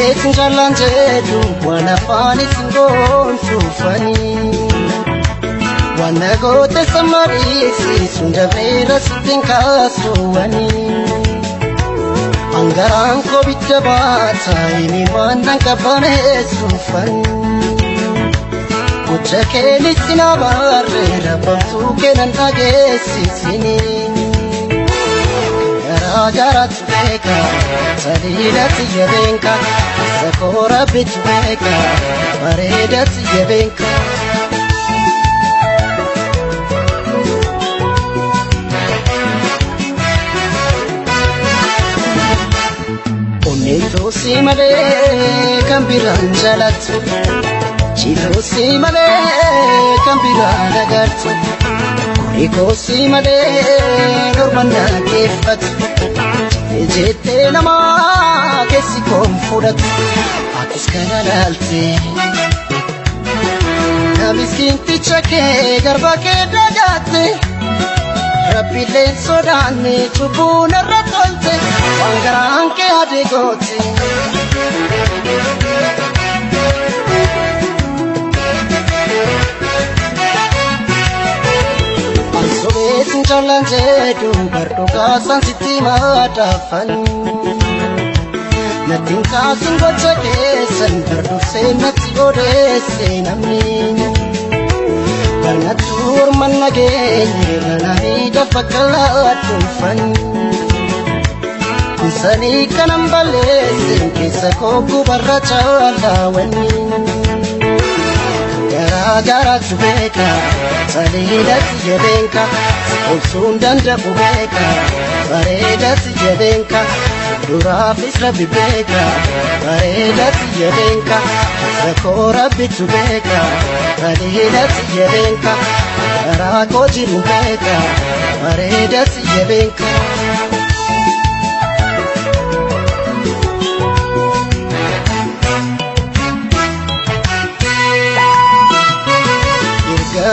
Ansobeetiin jaallaan jedhu waan afaanis hin goonsuufanii waan goote samariisiisuun dabreera sittiin kaasuwanii angaraan koo bidda baata himimaan nan qabbaneessuufanii gocha keelitti na barree rabbamtuu kennan dhageessisinii Garatti beeka sadiidatti jabeenka sakoo rabbitti beeka bareedatti jabeenka Onneentosi malee kan biraan jaalattu Chiloosi malee kan biraan agartu Kurikoosi malee norman dhaggeeffatu Ejete nama kesi konfudatu Atis kana lalte Na miskinti chake garba ke dagate Rabbi len sodane chubuna ratolte Wangaran ke adegote Ansobeetiin jaallaan jedhu bardooqaasaan sitti madafanii Nattiin kaasin gocha keessan bardursee natti odeessee namni Barnattu orman nageenye mana miidhafa kalaadhuunfanii Kunsanii kanan balleesseen keessa koo gubarra caalaawanii Garaagaraatu beeka saliidatti jabeenka obsuun danda'u beeka bareedatti jabeenka duraafis rabbi beeka bareedatti jabeenka sakoo rabbitu beeka saliidatti jabeenka garaa koo jiru beeka bareedatti jabeenka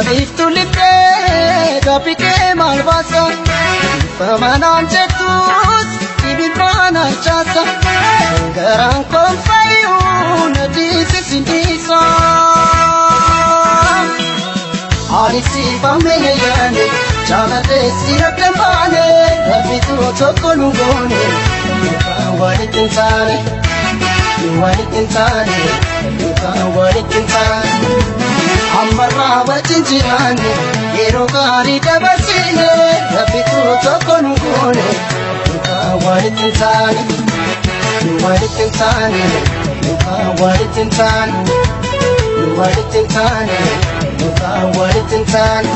Biftu lipe gapike malvasa Famanam jetus ibirana chasa Garang konfayu nadisi sindisa Alisi pamene yane Chalate sirakemane Rabitu otoko lungone Nuka walitintane Ammarra wajjinjiraane yeroo gaarii dabarsine Rabbitu tokko nu goone nuka walitti hin taane nu walitti hin taane nuka walitti hin taane nu walitti hin taane nuka walitti hin taane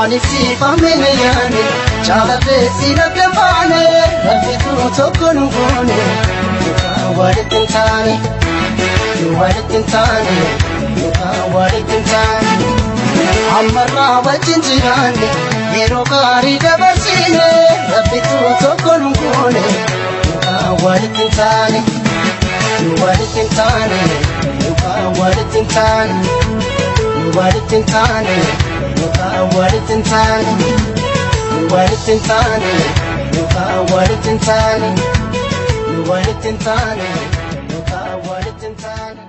ani siifamene yaane jaalatee si nagamaane Rabbitu tokko nu goone nuka walitti hin taane nu walitti hin taane Nuka walitti hin taane ammarra wajjin jiraanne yeroo gaarii dabarsine Rabbitu tokko nu goone nuka walitti hin taane nu walitti hin taane nuka walitti hin taane nu walitti hin taane nuka walitti hin taane nu walitti hin taane nuka walitti hin taane nu walitti hin taane nuka walitti hin taane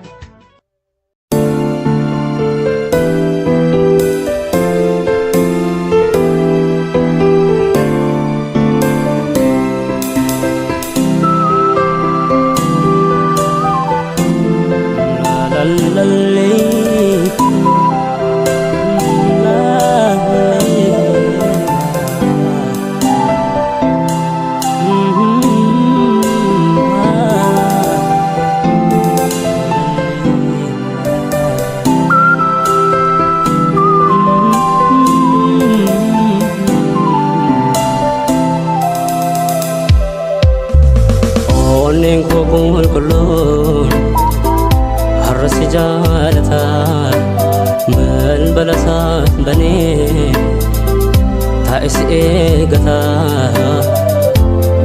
eegata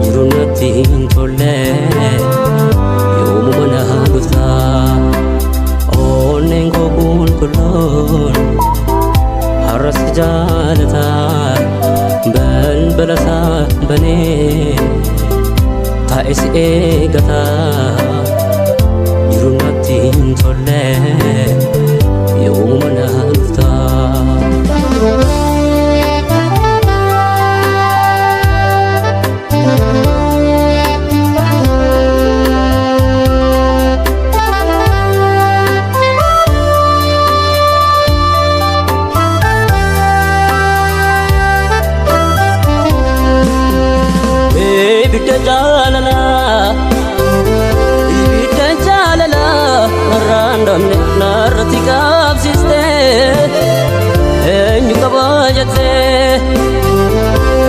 jiru natti hin tolle yoomuma na dhufta onneen koo qulqulluun har'as jaalata balbalasaa banee taa'is eegata qabne narratti qabsiste eenyu qaba jettee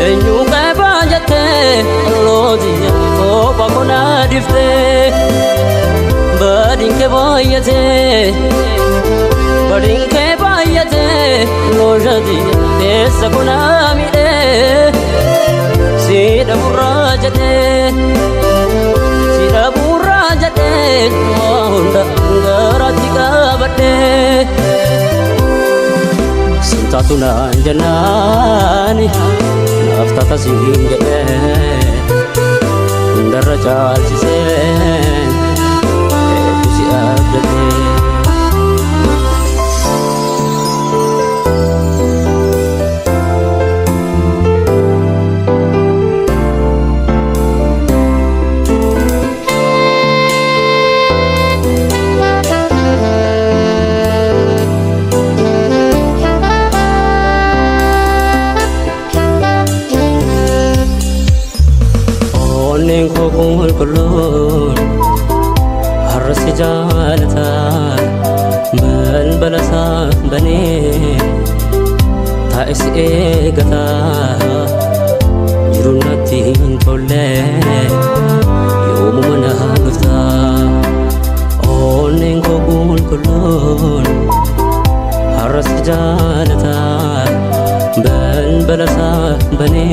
eenyu qaba jettee allootiya kopha konaa dhiftee badin kee baay'atee loojatiya keessa konaa miidhee siidha burraa jedhee waa hunda garatti qabadhee sintaatu naan jennaani naaf tatasiin jedhee hundarra caalchiseen hedduu si abdatee. Kulun harus sejalatan balbalasa bani tak isi egata jirunatin tolle yomu mana gufta onen kulun harus sejalatan balbalasa bani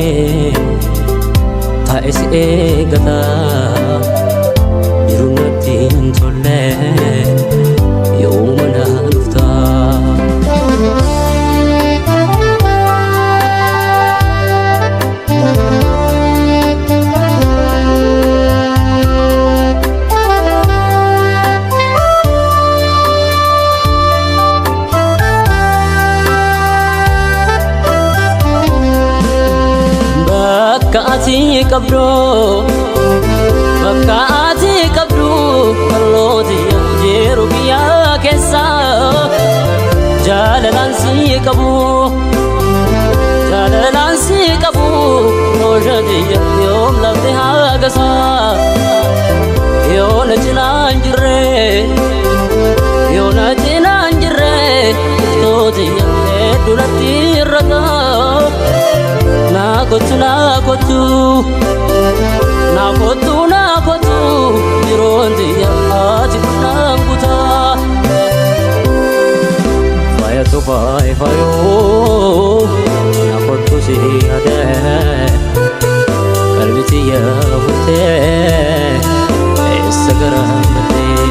tak isi egata jirunatin tolle yomu mana gufta bakka ati qabdu kallooti jiru biyya keessa jaalalaan si qabu loojatiya yoom lafte hagasa yoona cinaan jirre tootiya heddunatti irrata nakotu jiroontiya ati kunaan kutaa fayatu faayoo nakotu si adee qalbitiya fuutee eessa garaambatee.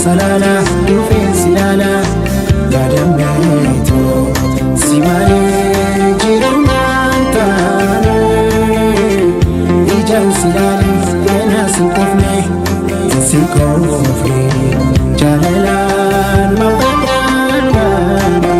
Salala, dufensi lala, gadamneeto si malee jiruunaan taane ijaan si laale eenaa si qofne si koofne jaalalaan maqaan baane.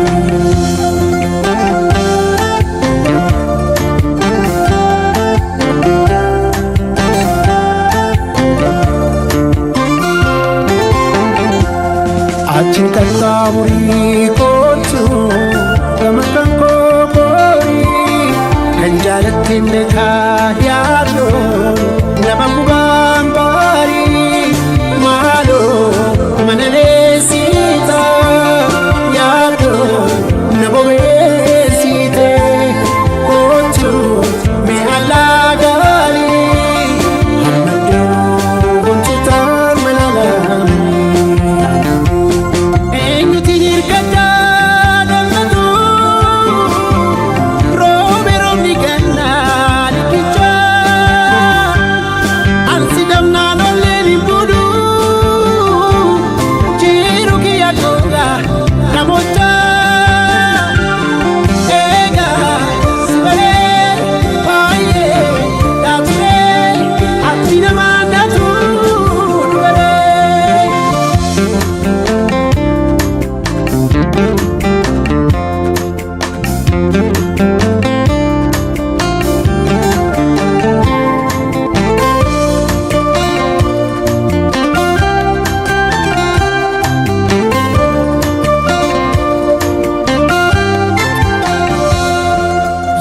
Achin kakkaawurii kootu gama kan kookoorii kan jaalattiin beekaa yaadoo nama gubaan baarii maaloo mana leessitaa yaadoo.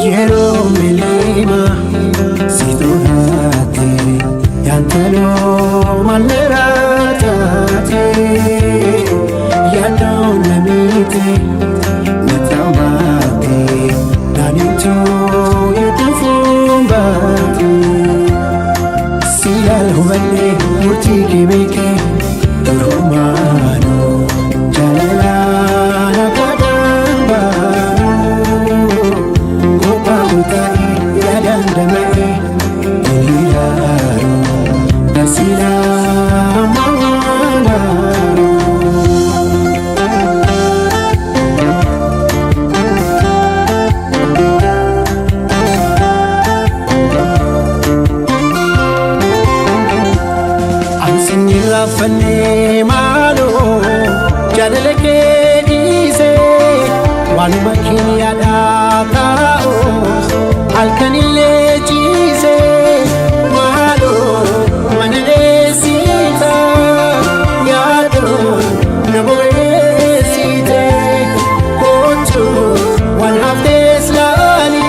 Quiero mi lima, si tú date, ya te lo malerate, ya no le mite, no te amate, nanito ya te fumbate, si algo vale, muti que me que, tu romano, ya la Fane malo jadale ke dise walu makini adata o alkanile jise malo manele sita yado naboe sita kocho one half this lali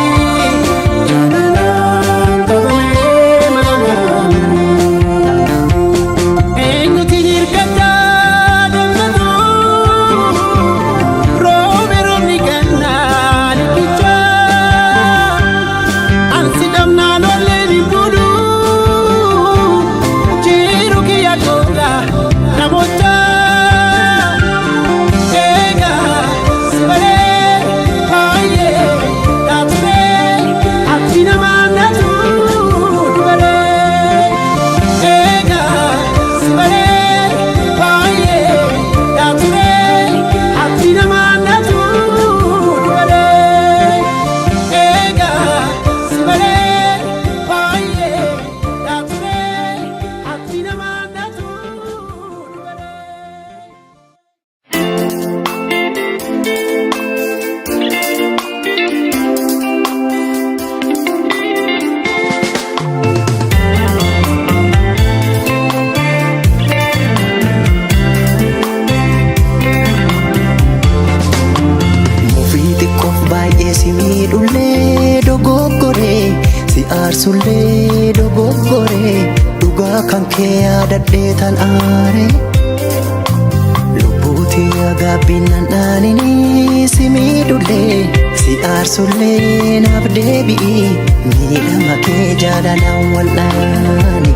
Sulle dogoggore dhuga kan kee yaadadhee tan aare lubbuuti agabbinan dhaanini si miidhullee si aarsullee naaf deebi'i miidhama kee jaalalaan wal'aani.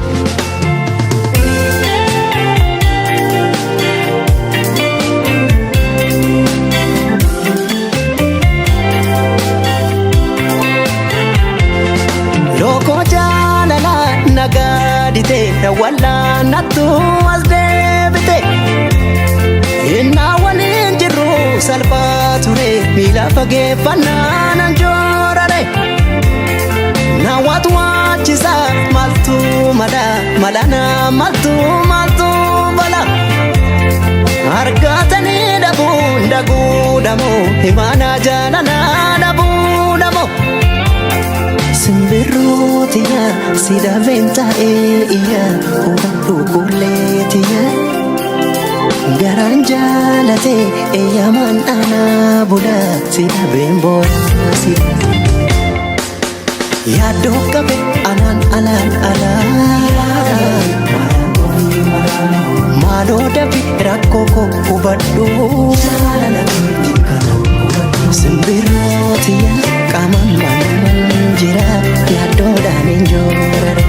Nagadite na wala natu asdebite inna walin jiru salfature bila fageeffannaan anjoorare na watu wachisa maltu malana maltu bala argatani dabu himana janana dabu Simbirrotiya sida venta iya ubantu kuletiya garanjalate eyaman ana buda sida bembora sida ya dokabe alan malo dabi rakoko ubaddu Simbirrotiya kaman jira yaaddoodhaan injoorare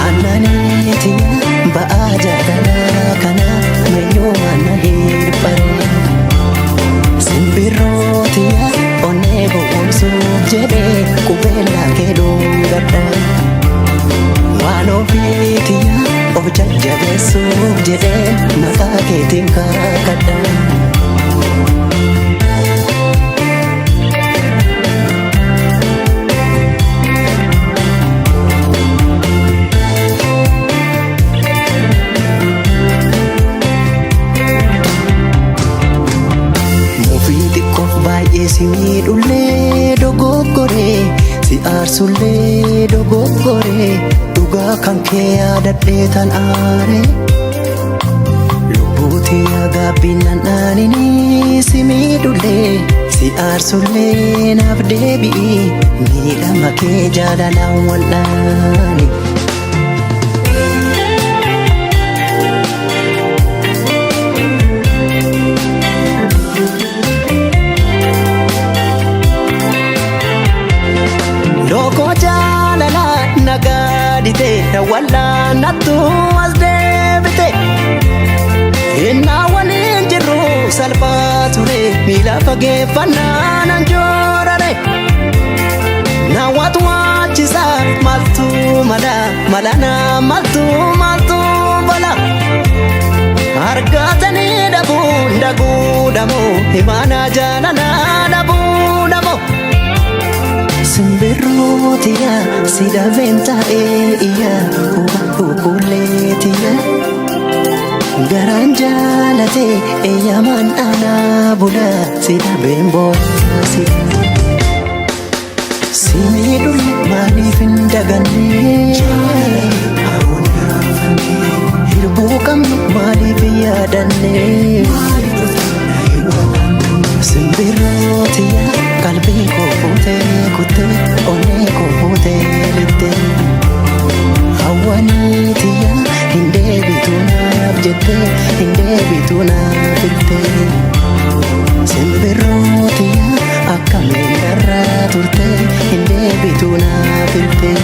annaniitiya ba'aa jaalalaa kana meeyyoo mana hirpare simbirrootiya onnee boqonsuuf jedhee qubeellaa kee dhungadha waan ofiitiya of jajjabeessuuf jedhee maqaa keetiin kaakadha. Si miidhullee dogoggore si aarsullee dogoggore dhugaa kan kee yaadadhee tan aare lubbuu Lubuuti agaabbinan aanini si miidhullee si aarsullee naaf deebi'i miidhama kee jaalalaan wal'aani. Lookoo jaalalaa nagaadite wallaan nattu as deebite. Innaa waliin jirru salphaa ture miila fageeffannaan anjoorare. Naawwatu waachisa maltu malana maltu bala. Argatanii dhabuu dhamoo himaana jaalala dhabuu. Simbirrootiya si dhabeen taa'ee iyya hubadhu kulleetiya. Garaan jaalatee eeyyamaan aanaa bula si dhabeen boorasida. Si miidhulle maaliif hin daganne hirbuu qabnu maaliif hin yaadanne. Simbirrootiya qalbii koo fuutee kuttee onnee koo fuutee littee. Hawwaniitiya hin deebitu naaf jettee hin deebitu naaf jettee. Simbirrootiya akkamiin irraa turtee hin deebitu naaf jettee.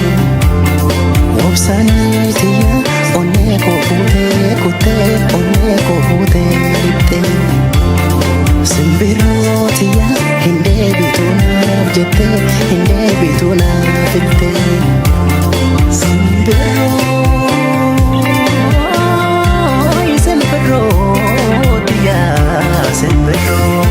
Obsaniitiya onnee koo fuutee kuttee onnee koo fuutee littee. Simbirrootiya hin deebitu naaf jettee hin deebitu naaf jettee. Simbirrootiya simbirroo.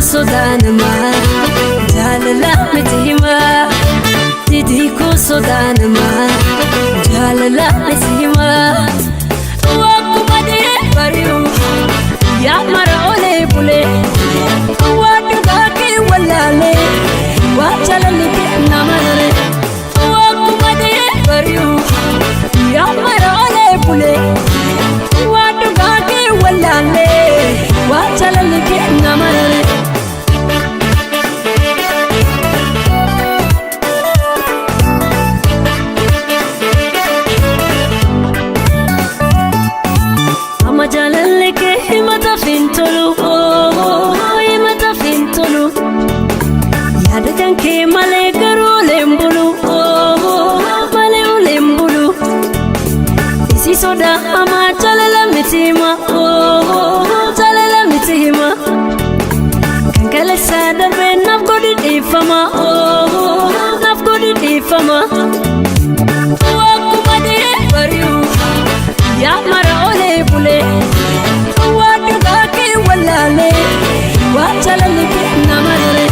sodaanama jaalala miti hima didii koo sodaanama jaalala miti hima wakkuma diree bari'u yaa mara olee bulee waan dhugaa kee wallaalee waa jaalalli kee nama raree wakkuma diree bari'u yaa mara olee bulee waan dhugaa kee wallaalee waa jaalalli kee nama raree ke male garu lembulu male lembulu isi soda ama chalala mitima chalala mitima kankala sada be nafgodi difama nafgodi difama wakuma de bariu ya mara ole bule wadu gake wallale wa chalali ke namare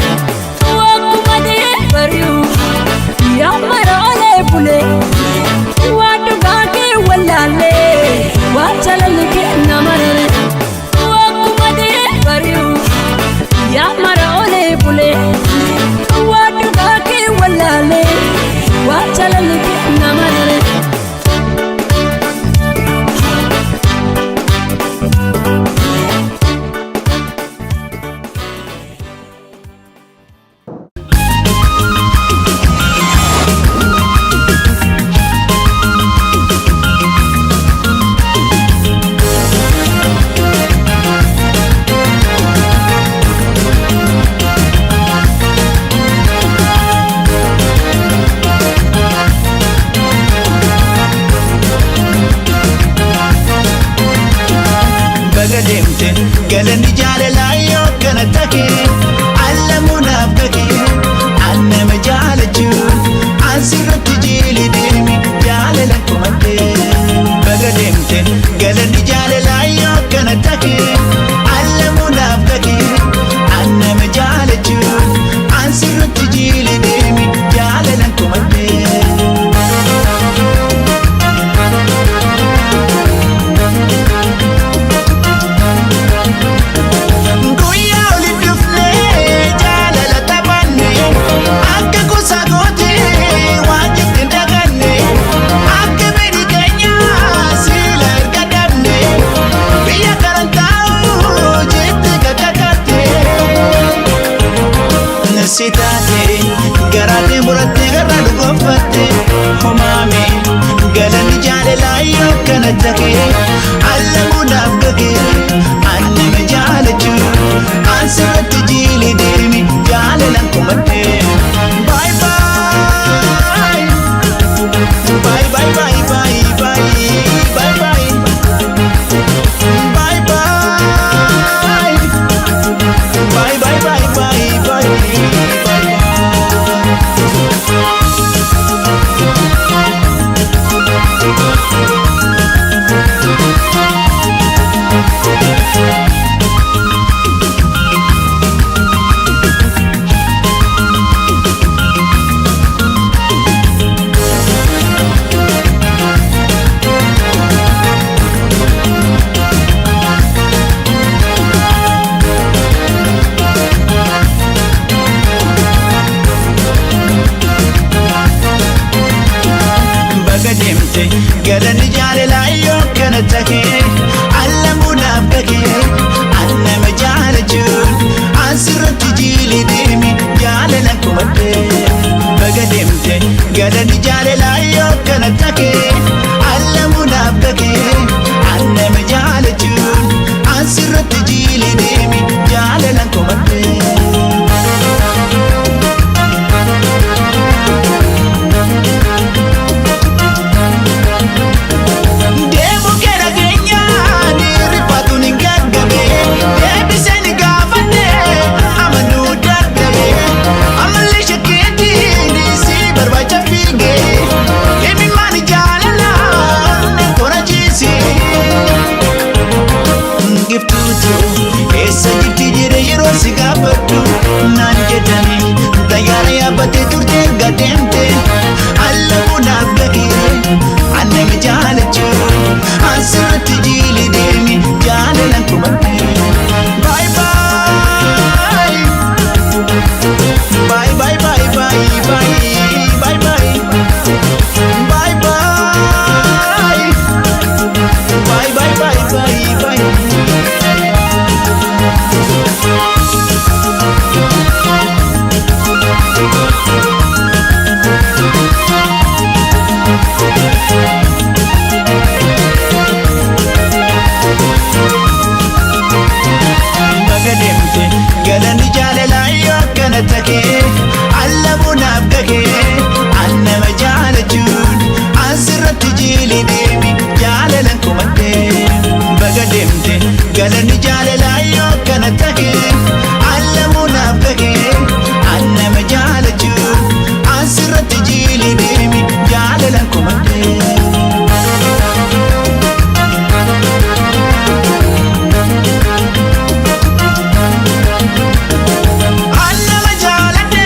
ya mara ole bule wadu gake wallale wa chalali ke namare wakuma de bariu ya mara ole bule wadu gake wallale wa chalali ke namare galani jaalalayo kana take allamunaaf gake annama jaalachuun ansirratti jiili deemi jaalalan kumadde baga deemte galani jaalalayo kana take allamunaaf gake annama jaalachuun ansirratti jiili deemi jaalalan kumadde sitate garate murate garadu gofatte homame galani jaalalayo kana take allamunaaf gake annama jaalachu ansirratti jiili deemi jaalalan kumadde bye bye bye bye bye bye bye bye bye bye bye bye bye bye bye bye galanni jaalalaa yoo akkana takee allamuunaaf gahee annama jaalachuun asirratti jiili deemi jaalalan kumattee baga deemte galanni jaalalaa yoo akkana takee allamuunaaf gahee annama jaalachuun asirratti jiili deemi jaalalan kumattee. Annama jaaladhe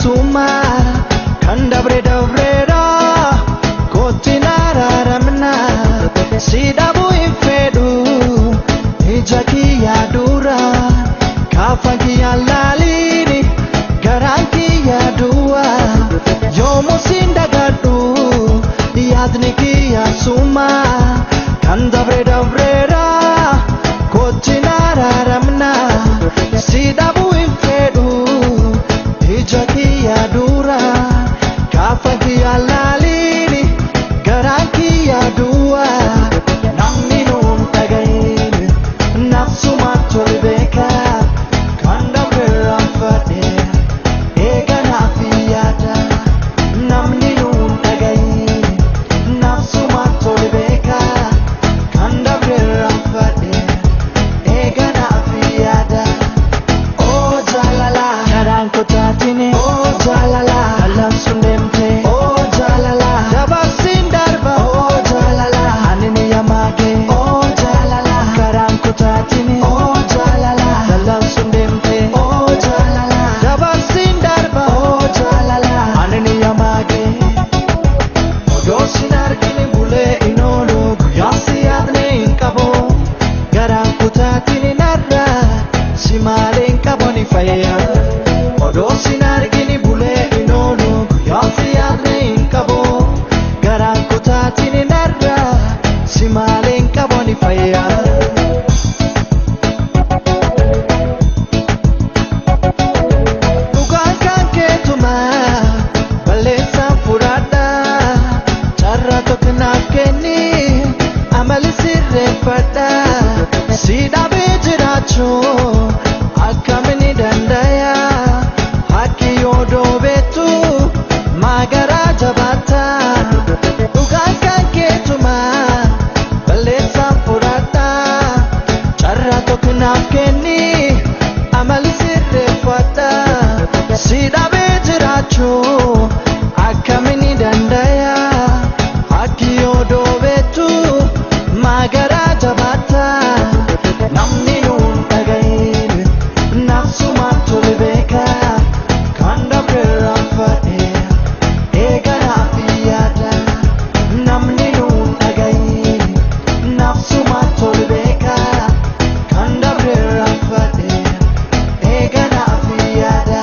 suma kan dabre dabreera kottina raramna sidabu infedu ija kiyya dura kafa kiyya lalini garan kiyya duwa yomu sindagadu yadni kiyya suma kan dabre dabreera kottina raramna sidabu infedu ija kiyya dura kafa kiyya lalini garan kiyya duwa namni nun dhagayne nafsuma tolbeka kan dabre fadhe eeganaaf yaada namni nun dhagayne nafsuma tolbeka kan dabre fadhe eeganaaf yaada oh jalala karaan kotaatine oh jalala kalam sundemte oh jalala dabarsin darba oh jalala anini yamage oh jalala karaan kotaatine oh jalala kalam sundemte oh jalala dabarsin darba oh jalala anini yamage odosin argine bule inolo guyasi yaadne inkabo garaan kotaatine narra simalen kaboni fayya odosin argine bule inolo guyasi yaadne inkabo garaan kotaatine narra simalen kaboni fayya dhugaan kan keetuma balleessaan fudhadha carraa tokko naaf kenni amali sirreeffadha si dhabee jiraachuu akkamiin dandaya harki yoo doobetu magaraa jabaata dhugaan kan keetuma balleessaan fudhadha carraa tokko naaf kenni amali sirreeffadha si dhabee jiraachuu akkamiin dandaya harki yoo doobetu magaraa jabaata namni nun dhagayne nafsuma tolbeka kan dabre fadhe eeganaaf yaada namni nun dhagayne nafsuma tolbeka kan dabre fadhe eeganaaf yaada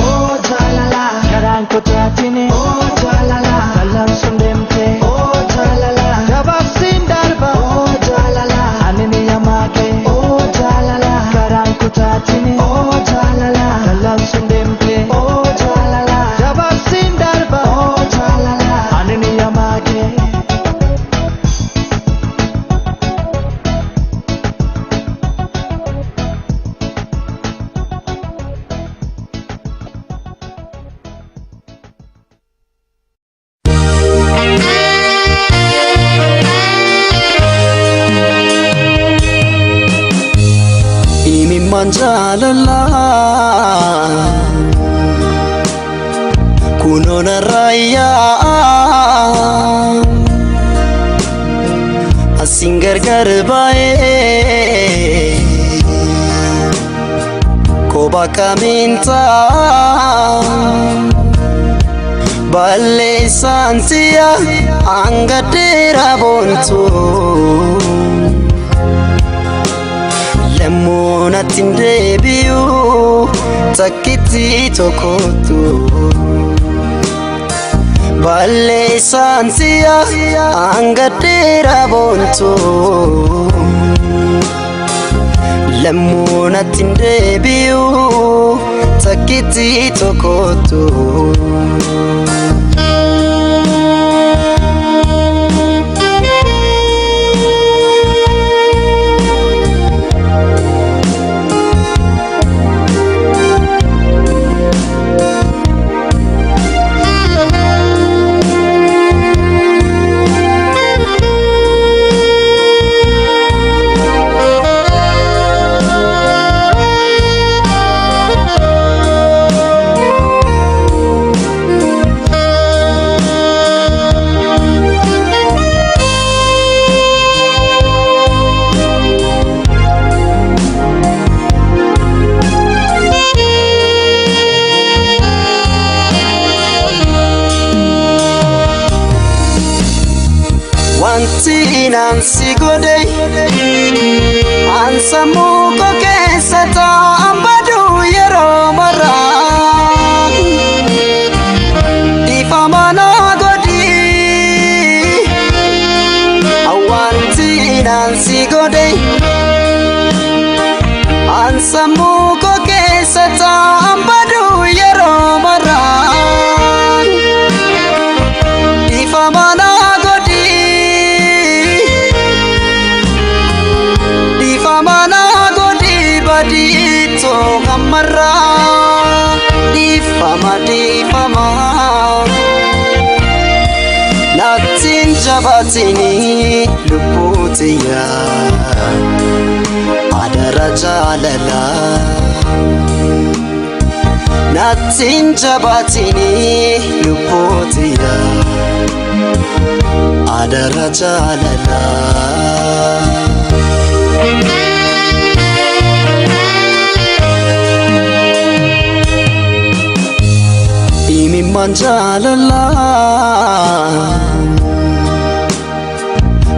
oh jalala karaan kotaatine oh jalala kalam sundemte oh jalala dabarsin darba oh jalala anini yamage oh jalala karaan kotaatine oh jalala kalam sundemte oh jalala dabarsin darba oh jalala anini yamage imimman jaalala kunoona raayyaa asin gargar baay'ee koba kaminta balleessaan siya hanga dheeraa boontu lemmuunatti hin deebi'u takkitti tokkottu balleessaan siya hanga dheeraa boontu lemmuunatti hin deebi'u takkitti tokkottu Nansi godey Ansamu ko kesata ambadu yero mara Ifamana godi Awanti Nansi godey Ansamu ko kesata ambadu yero mara Ifamana Dito kamara difama Natin jabatini luputiya Adara jalala Natin jabatini luputiya Adara jalala Manjalala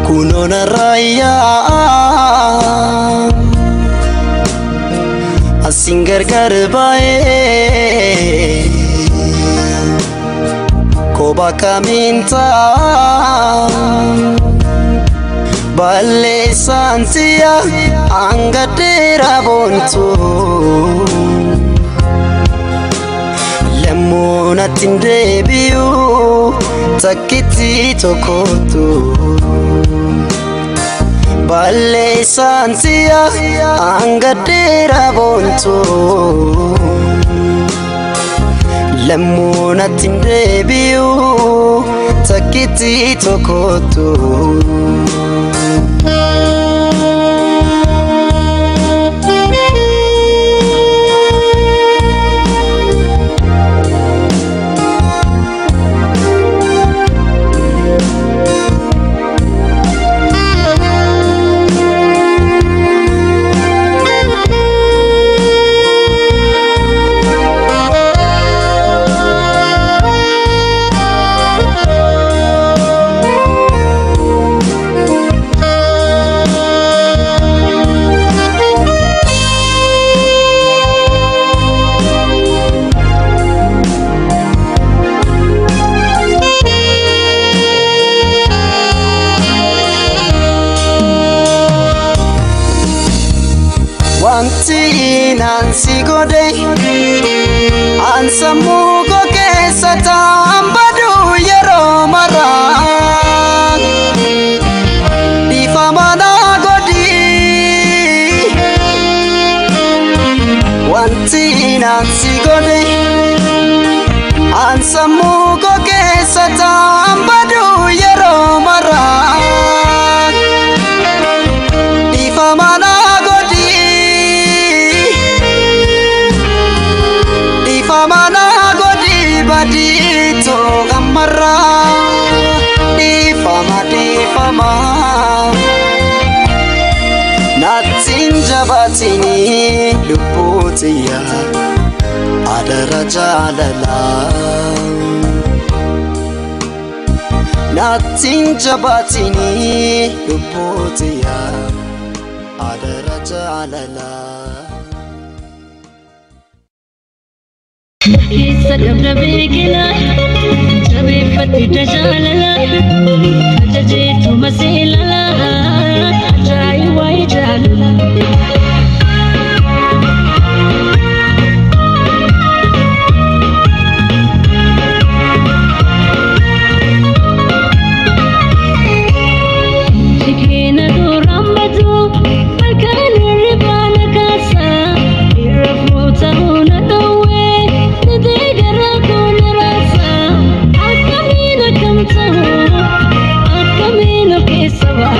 Kunona raya Asingar garbae Koba kaminta Balle santia Angatera bontu Mona tindebiu takiti tokoto Balle santia angadera bonto Lemona tindebiu takiti tokoto Nansi godey Ansamu ko kesata ambadu yero mara Difamana godi Wanti Nansi godey Ansamu ko kesata ambadu yero mara Difamana Dito kamara difama Natin jabatini luputiya Adara jalala Natin jabatini luputiya Adara jalala Kisa kabra begila Jabe fati tajalala Ajaji tu masilala Ajai wai jalala Shikina tu rambatu Balkani ribana kasa Irafota una dawe Nadegara kuna rasa Akamina kamtahu Akamina kesawa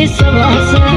keessa baasa